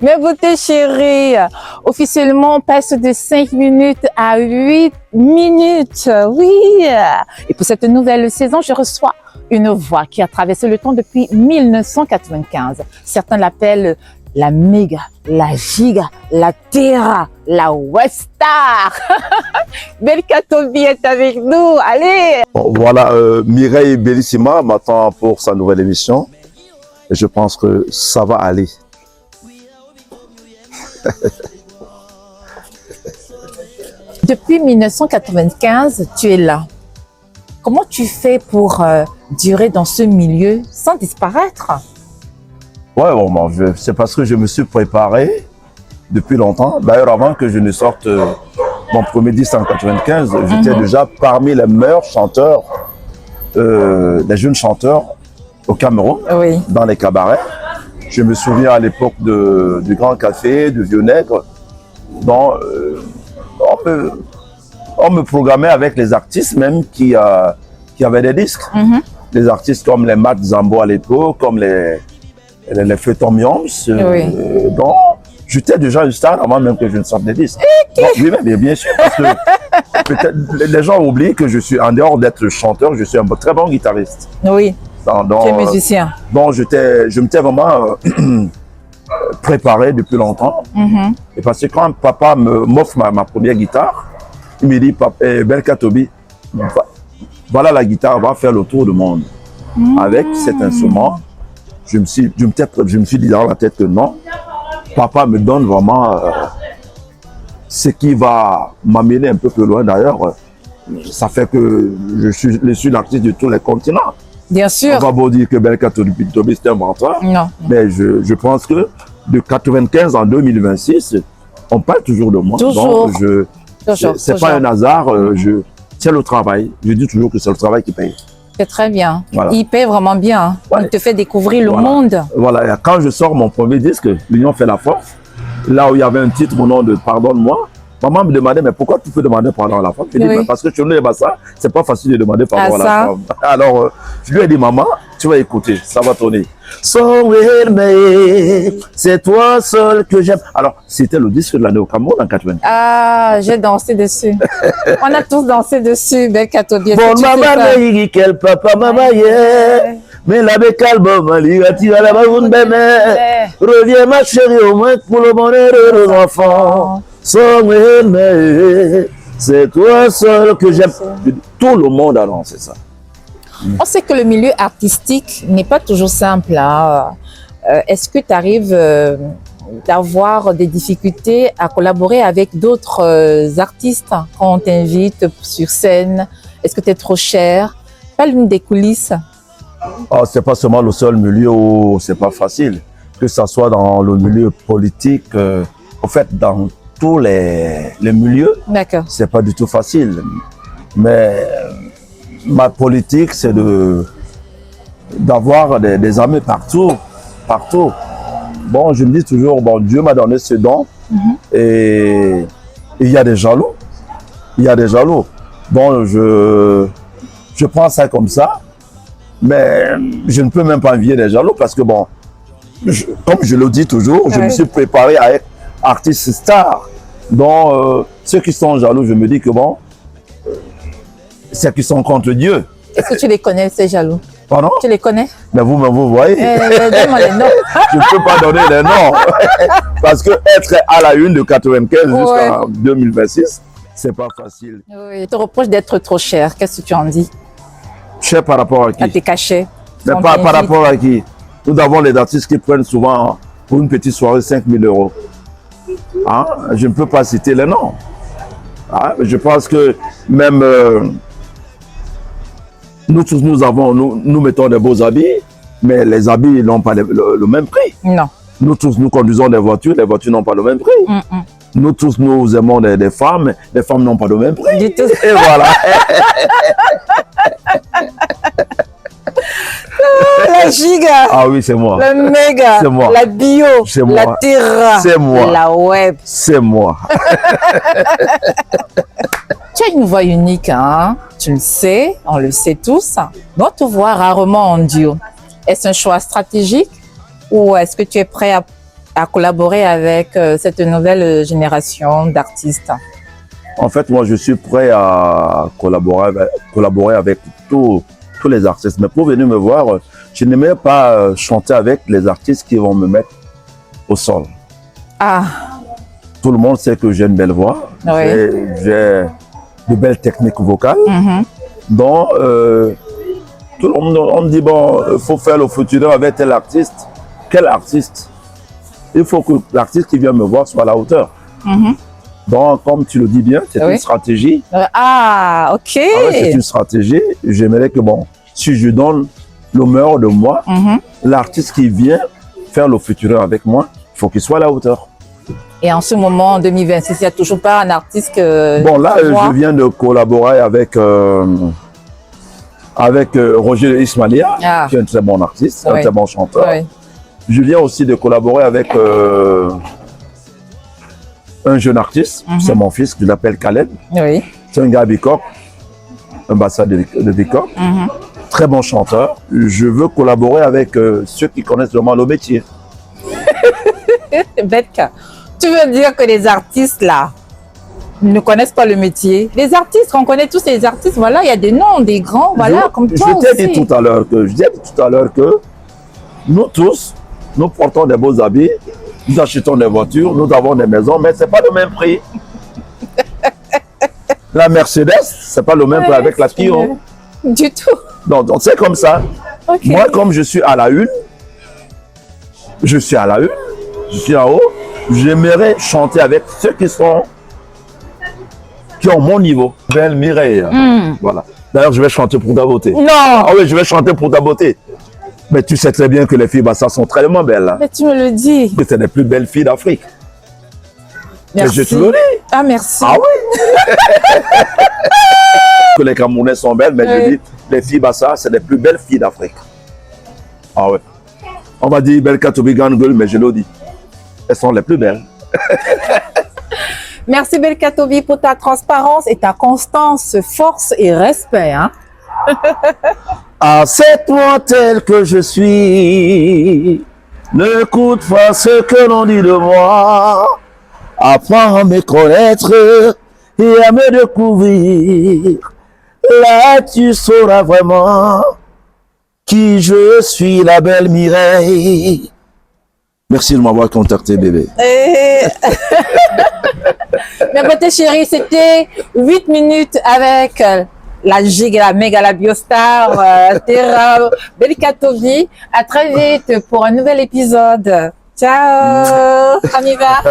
Mes beautés chéries, officiellement, on passe de 5 minutes à 8 minutes. Oui. Et pour cette nouvelle saison, je reçois une voix qui a traversé le temps depuis 1995. Certains l'appellent la méga, la giga, la terra, la Westar. Belka Tobi est avec nous. Allez. Bon, voilà, Mireille Bellissima m'attend pour sa nouvelle émission. Et je pense que ça va aller. Depuis 1995, tu es là. Comment tu fais pour durer dans ce milieu sans disparaître? Ouais, bon, c'est parce que je me suis préparé depuis longtemps. D'ailleurs, avant que je ne sorte mon premier disque en 95, j'étais déjà parmi les meilleurs chanteurs, les jeunes chanteurs au Cameroun, Oui. dans les cabarets. Je me souviens à l'époque du Grand Café, de Vieux Nègre, dont on me programmait avec les artistes même qui avaient des disques. Des artistes comme les Matt Zambo à l'époque, comme les Feu Tom Youngs. Oui. Donc, j'étais déjà une star avant même que je ne sorte des disques. Donc, oui, mais bien sûr, parce que peut-être les gens oublient que je suis, en dehors d'être chanteur, je suis un très bon guitariste. Oui. Tu es Donc, musicien. donc je m'étais vraiment préparé depuis longtemps. Et parce que quand papa m'offre ma première guitare, il me dit, Belka Tobi, voilà la guitare, va faire le tour du monde. Avec cet instrument, je me suis dit dans la tête que non, papa me donne vraiment ce qui va m'amener un peu plus loin. D'ailleurs, ça fait que je suis l'artiste de tous les continents. Bien sûr. On va beau dire que Belka Tobi c'est un menteur. Non. Mais je pense que de 95 en 2026, on parle toujours de moi. Toujours. Donc, c'est pas un hasard, c'est le travail. Je dis toujours que c'est le travail qui paye. C'est très bien. Voilà. Il paie vraiment bien. Ouais. Il te fait découvrir le Voilà. monde. Voilà, et quand je sors mon premier disque, L'Union fait la force, là où il y avait un titre, mon nom de Pardonne-moi, maman me demandait, mais pourquoi tu peux demander pardon à la femme? Je dis, Oui. mais parce que chez nous, ça, c'est pas facile de demander pardon Ah, à la ça. femme. Alors, je lui ai dit, maman, tu vas écouter, ça va tourner. Somewhere, c'est toi seul que j'aime. Alors, c'était le disque de l'année au Cameroun en 80. Ah, j'ai dansé dessus. On a tous dansé dessus, Belka Tobi. Bon, maman, il quel papa, maman, yeah. Mais la bécale, bon, tu vas la baoune, bébé. Reviens, ma chérie, au moins pour le bonheur de nos enfants. Somewhere, c'est toi seul que j'aime. Tout le monde a lancé ça. On sait que le milieu artistique n'est pas toujours simple. Hein. Est-ce que tu arrives d'avoir des difficultés à collaborer avec d'autres artistes quand on t'invite sur scène? Est-ce que tu es trop cher? Pas l'une des coulisses. Oh, c'est pas seulement le seul milieu où c'est pas facile. Que ce soit dans le milieu politique, en fait, dans tous les milieux, D'accord. c'est pas du tout facile. Mais ma politique, c'est d'avoir des amis partout. Bon, je me dis toujours, bon, Dieu m'a donné ce don et il y a des jaloux. Bon, je prends ça comme ça, mais je ne peux même pas envier les jaloux parce que, bon, comme je le dis toujours, je me suis préparé à être artiste star. Donc, ceux qui sont jaloux, je me dis que, bon, c'est qu'ils sont contre Dieu. Est-ce que tu les connais, ces jaloux? Pardon? Tu les connais? Mais vous voyez. Donne-moi les noms. Je ne peux pas donner les noms. Parce que être à la une de 95 jusqu'à 2026, c'est pas facile. Oui. Je te reproche d'être trop cher. Qu'est-ce que tu en dis? Cher par rapport à qui? À tes cachets. Mais par rapport à qui? Nous avons les artistes qui prennent souvent pour une petite soirée 5 000 €. Hein? Je ne peux pas citer les noms. Hein? Je pense que même nous tous, nous mettons des beaux habits, mais les habits n'ont pas le même prix. Non. Nous tous, nous conduisons des voitures, les voitures n'ont pas le même prix. Nous tous, nous aimons des femmes, les femmes n'ont pas le même prix. Du tout. Et voilà. La giga. Ah oui, c'est moi. Le méga. C'est moi. La bio. C'est moi. La terra. C'est moi. La web. C'est moi. Tu as une voix unique, hein? Tu le sais, on le sait tous. Mais on te voit rarement en duo. Est-ce un choix stratégique ou est-ce que tu es prêt à à collaborer avec cette nouvelle génération d'artistes? En fait, moi, je suis prêt à collaborer avec tous les artistes. Mais pour venir me voir, je n'aimerais pas chanter avec les artistes qui vont me mettre au sol. Ah, Tout le monde sait que j'ai une belle voix, oui. j'ai de belles techniques vocales. Donc, tout le monde on me dit, bon, il faut faire le futur avec tel artiste. Quel artiste? Il faut que l'artiste qui vient me voir soit à la hauteur. Donc, comme tu le dis bien, c'est une stratégie. Ah, ok. Ah ouais, c'est une stratégie. J'aimerais que, bon, si je donne le meilleur de moi, l'artiste qui vient faire le futur avec moi, il faut qu'il soit à la hauteur. Et en ce moment, en 2026, il n'y a toujours pas un artiste que... Bon, là, je viens de collaborer avec Roger Ismaïlia, qui est un très bon artiste, un très bon chanteur. Je viens aussi de collaborer avec un jeune artiste, c'est mon fils, je l'appelle Khaled. C'est un gars à Bicop, ambassadeur de Bicop, très bon chanteur. Je veux collaborer avec ceux qui connaissent vraiment le métier. Betka, tu veux dire que les artistes là ne connaissent pas le métier? Les artistes, on connaît tous les artistes, voilà, il y a des noms, des grands, voilà, comme toi aussi. Je t'ai dit tout à l'heure que nous tous, nous portons des beaux habits, nous achetons des voitures, nous avons des maisons, mais c'est pas le même prix. La Mercedes, c'est pas le même prix avec la Clio. Du tout. Donc c'est comme ça. Moi, comme je suis à la une, je suis en haut, j'aimerais chanter avec ceux qui ont mon niveau. Belle Mireille. Voilà. D'ailleurs, je vais chanter pour ta beauté. Non. Ah oui, je vais chanter pour ta beauté. Mais tu sais très bien que les filles Bassa sont tellement belles. Hein. Mais tu me le dis. Que c'est les plus belles filles d'Afrique. Merci. Mais je te le dis. Ah, merci. Ah oui. Que les Camerounais sont belles, mais je dis, les filles Bassa, c'est les plus belles filles d'Afrique. Ah ouais. On va dire Belka Tobi Gangul, mais je le dis. Elles sont les plus belles. Merci Belka Tobi pour ta transparence et ta constance, force et respect. Hein? Accepte-moi tel que je suis. N'écoute pas ce que l'on dit de moi. Apprends à me connaître et à me découvrir. Là, tu sauras vraiment qui je suis, la belle Mireille. Merci de m'avoir contacté, bébé. Mes beautés chéries, c'était 8 minutes avec la giga, la méga, la biostar, Terra, Belka Tobi. À très vite pour un nouvel épisode. Ciao, on y va.